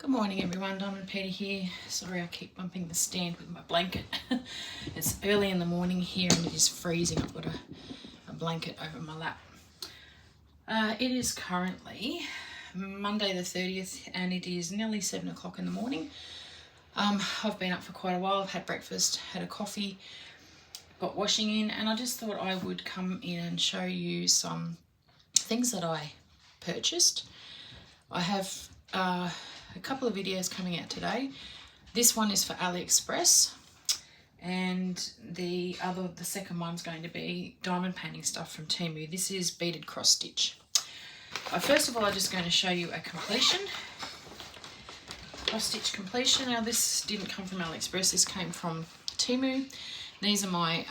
Good morning everyone, DiamondPeta here. Sorry I keep bumping the stand with my blanket. It's early in the morning here and it is freezing. I've got a blanket over my lap. It is currently Monday the 30th and it is nearly 7 o'clock in the morning. I've been up for quite a while. I've had breakfast, had a coffee, got washing in, and I just thought I would come in and show you some things that I purchased. I have a couple of videos coming out today. This one is for AliExpress, and the second one's going to be diamond painting stuff from Temu. This is beaded cross stitch. First of all, I'm just going to show you a completion. Cross stitch completion. Now this didn't come from AliExpress, this came from Temu. These are my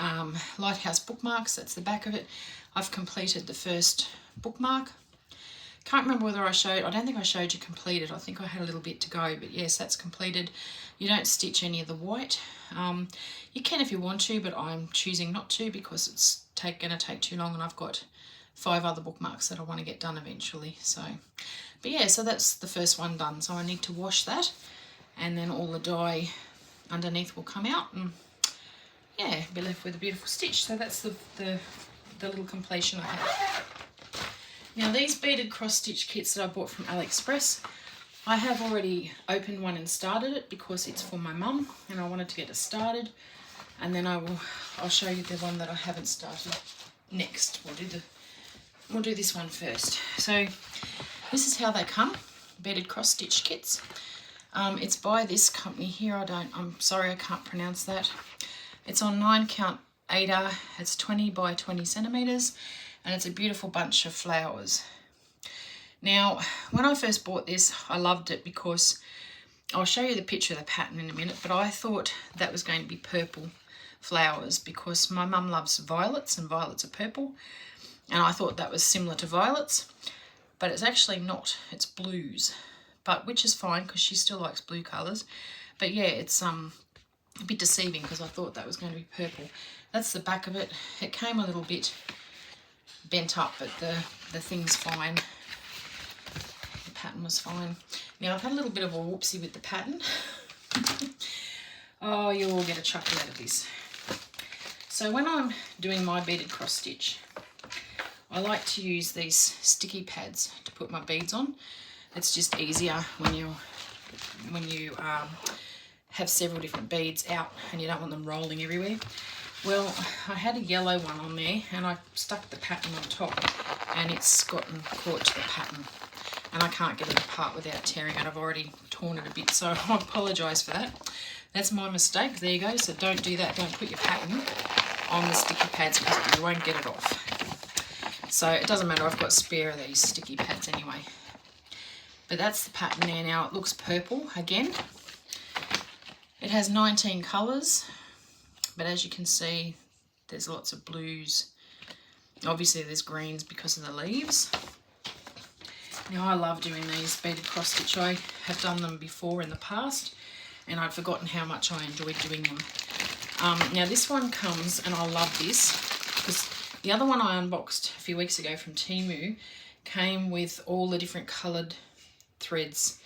lighthouse bookmarks, that's the back of it. I've completed the first bookmark. Can't remember whether I don't think I showed you completed. I think I had a little bit to go, but yes, that's completed. You don't stitch any of the white. You can if you want to, but I'm choosing not to because it's going to take too long, and I've got 5 other bookmarks that I want to get done eventually. But yeah, so that's the first one done. So I need to wash that, and then all the dye underneath will come out, and yeah, be left with a beautiful stitch. So that's the little completion I have. Now these beaded cross stitch kits that I bought from AliExpress, I have already opened one and started it because it's for my mum and I wanted to get it started, and then I'll show you the one that I haven't started next. We'll do this one first. So this is how they come, beaded cross stitch kits. It's by this company here. I'm sorry I can't pronounce that. It's on 9 count Ada. It's 20 by 20 centimeters. And it's a beautiful bunch of flowers. Now, when I first bought this, I loved it because, I'll show you the picture of the pattern in a minute, but I thought that was going to be purple flowers because my mum loves violets and violets are purple, and I thought that was similar to violets, but it's actually not, it's blues, but which is fine because she still likes blue colours. But yeah, it's a bit deceiving because I thought that was going to be purple. That's the back of it. It came a little bit bent up, but the thing's fine. The pattern was fine. Now I've had a little bit of a whoopsie with the pattern. Oh, you'll all get a chuckle out of this. So when I'm doing my beaded cross stitch, I like to use these sticky pads to put my beads on. It's just easier when you have several different beads out and you don't want them rolling everywhere. Well, I had a yellow one on there and I stuck the pattern on top and it's gotten caught to the pattern and I can't get it apart without tearing it. I've already torn it a bit, so I apologise for that. That's my mistake. There you go. So don't do that. Don't put your pattern on the sticky pads because you won't get it off. So it doesn't matter. I've got spare of these sticky pads anyway. But that's the pattern there now. It looks purple again. It has 19 colours. But as you can see, there's lots of blues. Obviously there's greens because of the leaves. Now I love doing these beaded cross stitch. I have done them before in the past and I'd forgotten how much I enjoyed doing them. Now this one comes, and I love this because the other one I unboxed a few weeks ago from Temu came with all the different coloured threads,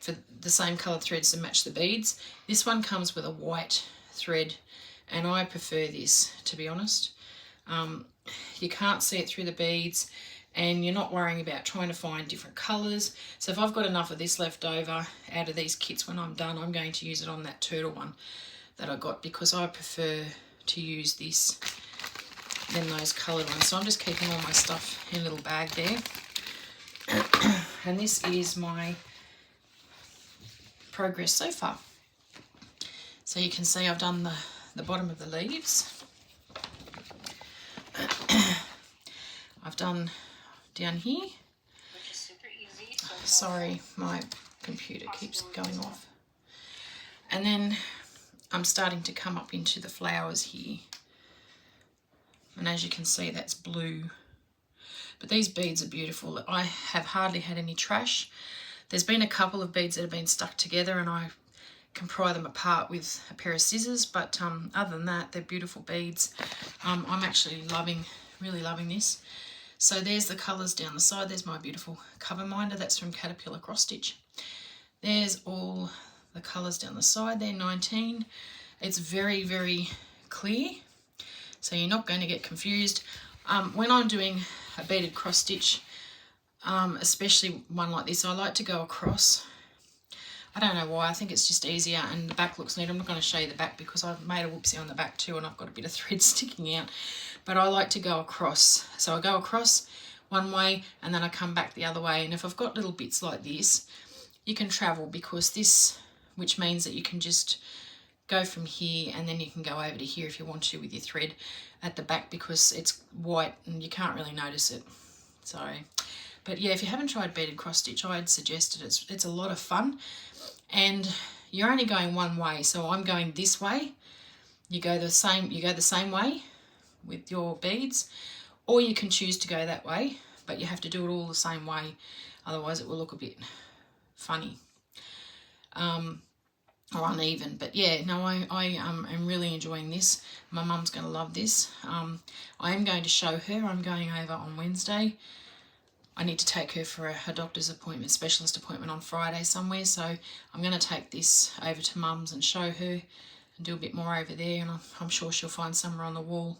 for the same coloured threads to match the beads. This one comes with a white thread, and I prefer this, to be honest. You can't see it through the beads and you're not worrying about trying to find different colours. So if I've got enough of this left over out of these kits when I'm done, I'm going to use it on that turtle one that I got because I prefer to use this than those coloured ones. So I'm just keeping all my stuff in a little bag there. And this is my progress so far. So you can see I've done the bottom of the leaves. I've done down here. Which is super easy. Sorry, my computer keeps going off. And then I'm starting to come up into the flowers here. And as you can see, that's blue. But these beads are beautiful. I have hardly had any trash. There's been a couple of beads that have been stuck together and I can pry them apart with a pair of scissors, but other than that, they're beautiful beads. I'm actually really loving this. So there's the colours down the side. There's my beautiful cover minder. That's from Caterpillar Cross Stitch. There's all the colours down the side there, 19. It's very, very clear, so you're not going to get confused. When I'm doing a beaded cross stitch, especially one like this, I like to go across. I don't know why, I think it's just easier and the back looks neat. I'm not going to show you the back because I've made a whoopsie on the back too and I've got a bit of thread sticking out. But I like to go across. So I go across one way and then I come back the other way. And if I've got little bits like this, you can travel because this, which means that you can just go from here and then you can go over to here if you want to with your thread at the back because it's white and you can't really notice it. So, but yeah, if you haven't tried beaded cross stitch, I'd suggest it. It's a lot of fun. And you're only going one way, so I'm going this way. You go the same way with your beads, or you can choose to go that way, but you have to do it all the same way, otherwise it will look a bit funny or uneven. But yeah, no, I am really enjoying this. My mum's going to love this. I am going to show her. I'm going over on Wednesday. I need to take her for a doctor's appointment, specialist appointment on Friday somewhere. So I'm going to take this over to Mum's and show her and do a bit more over there. And I'm sure she'll find somewhere on the wall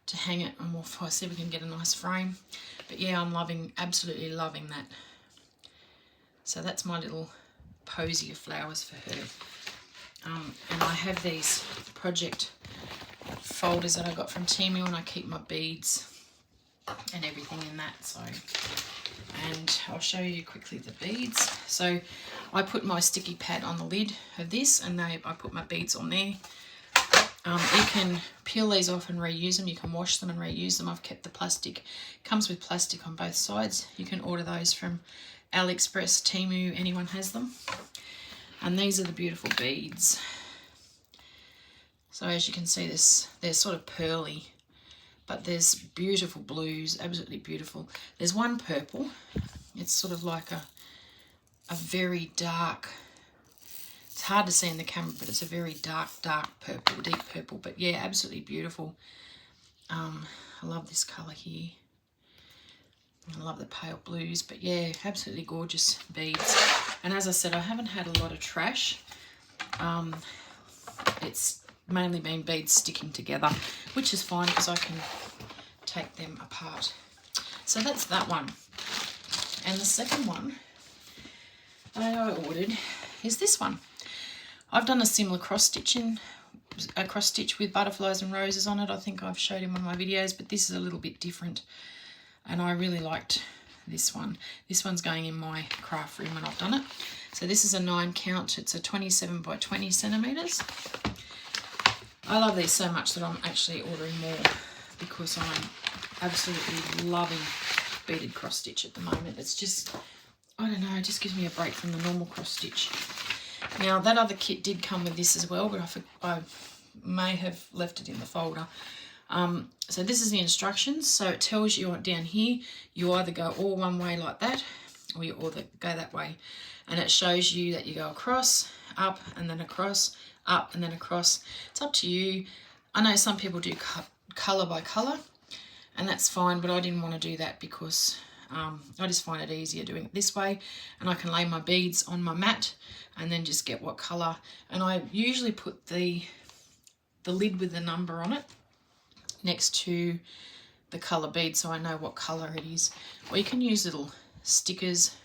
to hang it and we'll see if we can get a nice frame. But yeah, I'm absolutely loving that. So that's my little posy of flowers for her. And I have these project folders that I got from Temu and I keep my beads and everything in that. So, and I'll show you quickly the beads. So I put my sticky pad on the lid of this and I put my beads on there. You can peel these off and reuse them. You can wash them and reuse them. I've kept the plastic. Comes with plastic on both sides. You can order those from AliExpress, Temu, anyone has them. And these are the beautiful beads. So as you can see, they're sort of pearly. But there's beautiful blues, absolutely beautiful. There's one purple. It's sort of like a very dark, it's hard to see in the camera, but it's a very dark purple, deep purple. But yeah, absolutely beautiful. I love this colour here. I love the pale blues, but yeah, absolutely gorgeous beads. And as I said, I haven't had a lot of trash. It's mainly been beads sticking together, which is fine because I can take them apart. So that's that one. And the second one I ordered is this one. I've done a similar cross stitch with butterflies and roses on it. I think I've showed in one of my videos, but this is a little bit different. And I really liked this one. This one's going in my craft room when I've done it. So this is a 9 count. It's a 27 by 20 centimetres. I love these so much that I'm actually ordering more because I'm absolutely loving beaded cross stitch at the moment. It's just, I don't know, it just gives me a break from the normal cross stitch. Now that other kit did come with this as well, but I may have left it in the folder. So this is the instructions. So it tells you down here, you either go all one way like that, or you go that way. And it shows you that you go across, up, and then across, up, and then across. It's up to you. I know some people do colour by colour, and that's fine, but I didn't want to do that because I just find it easier doing it this way, and I can lay my beads on my mat and then just get what colour. And I usually put the lid with the number on it next to the colour bead so I know what colour it is. Or you can use little stickers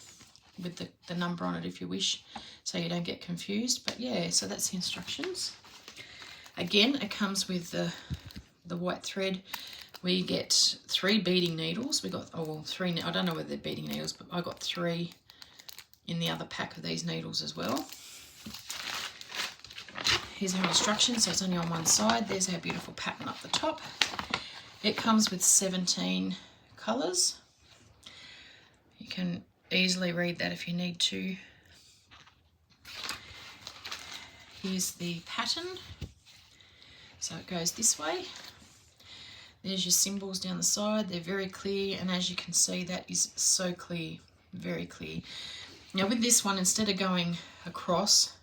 with the number on it if you wish, so you don't get confused. But yeah, so that's the instructions. Again, it comes with the white thread. We get 3 beading needles. We got, oh, 3, I don't know whether they're beading needles, but I got 3 in the other pack of these needles as well. Here's our instructions, so it's only on one side. There's our beautiful pattern up the top. It comes with 17 colours. You can easily read that if you need to. Here's the pattern. So it goes this way. There's your symbols down the side. They're very clear, and as you can see, that is so clear, very clear. Now with this one, instead of going across,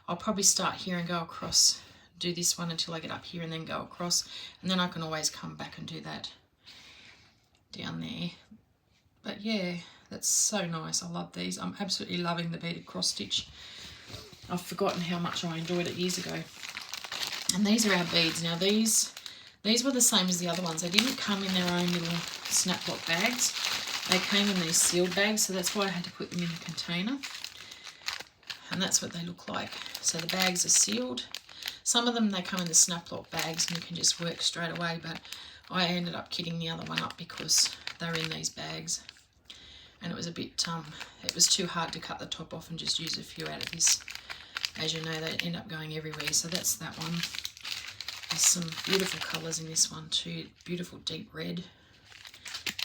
I'll probably start here and go across, do this one until I get up here and then go across, and then I can always come back and do that down there. But yeah, That's so nice. I love these. I'm absolutely loving the beaded cross stitch. I've forgotten how much I enjoyed it years ago. And these are our beads. Now these were the same as the other ones. They didn't come in their own little snap lock bags. They came in these sealed bags, so that's why I had to put them in a container. And that's what they look like. So the bags are sealed. Some of them, they come in the snap lock bags and you can just work straight away, but I ended up kitting the other one up because they're in these bags. And it was a bit, it was too hard to cut the top off and just use a few out of this. As you know, they end up going everywhere. So that's that one. There's some beautiful colours in this one too. Beautiful deep red,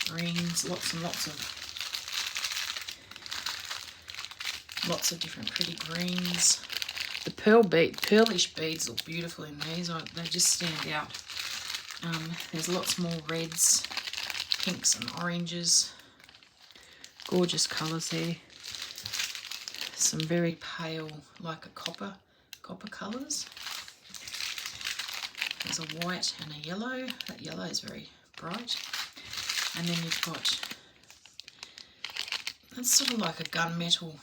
greens, lots and lots of different pretty greens. The pearlish beads look beautiful in these. They just stand out. There's lots more reds, pinks and oranges. Gorgeous colours there. Some very pale, like a copper colours. There's a white and a yellow. That yellow is very bright. And then you've got, that's sort of like a gunmetal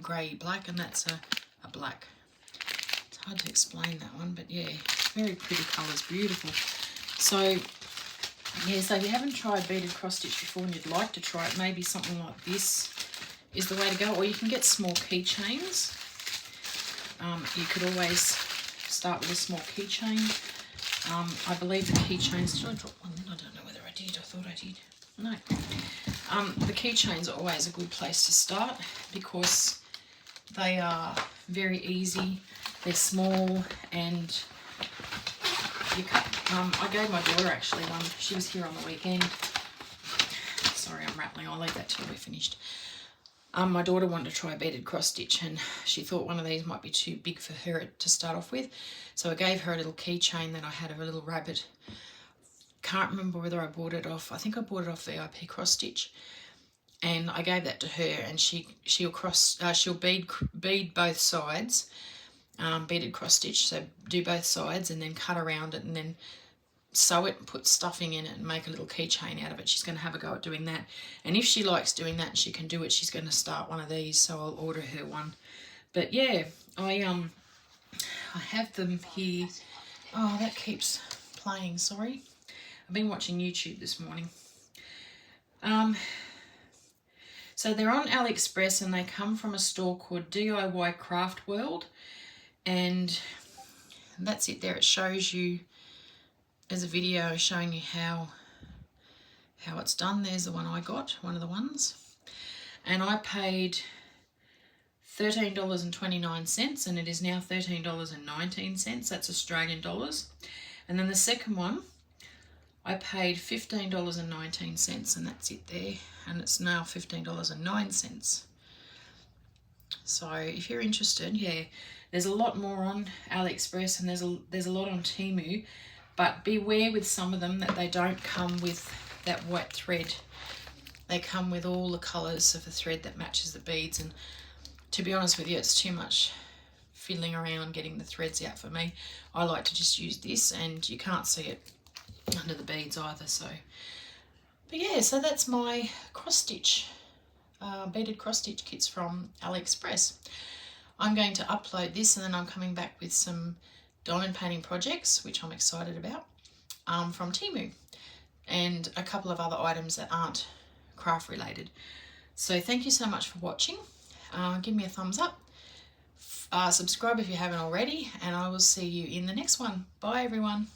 grey black, and that's a black. It's hard to explain that one, but yeah, very pretty colours, beautiful. So yeah, so if you haven't tried beaded cross stitch before and you'd like to try it, maybe something like this is the way to go. Or you can get small keychains. You could always start with a small keychain. I believe the keychains, did I drop one then? I don't know whether I did. I thought I did. No. The keychains are always a good place to start because they are very easy. They're small and you cut. I gave my daughter actually one. She was here on the weekend. Sorry, I'm rattling. I'll leave that till we're finished. My daughter wanted to try a beaded cross stitch and she thought one of these might be too big for her to start off with. So I gave her a little keychain that I had of a little rabbit. Can't remember whether I bought it off. I think I bought it off VIP Cross Stitch, and I gave that to her. And she'll bead both sides, beaded cross stitch. So do both sides and then cut around it and then sew it and put stuffing in it and make a little keychain out of it. She's going to have a go at doing that. And if she likes doing that and she can do it, she's going to start one of these. So I'll order her one. But yeah, I have them here. Oh, that keeps playing. Sorry. I've been watching YouTube this morning. So they're on AliExpress and they come from a store called DIY Craft World. And that's it there. It shows you, there's a video showing you how it's done. There's the one I got, one of the ones. And I paid $13.29 and it is now $13.19. That's Australian dollars. And then the second one, I paid $15.19 and that's it there, and it's now $15.09. So if you're interested, yeah, there's a lot more on AliExpress and there's a lot on Temu, but beware with some of them that they don't come with that white thread. They come with all the colours of the thread that matches the beads, and to be honest with you, it's too much fiddling around getting the threads out for me. I like to just use this, and you can't see it under the beads either. So but yeah, so that's my cross stitch beaded cross stitch kits from AliExpress. I'm going to upload this and then I'm coming back with some diamond painting projects, which I'm excited about, from Temu, and a couple of other items that aren't craft related. So thank you so much for watching. Give me a thumbs up, subscribe if you haven't already, and I will see you in the next one. Bye everyone.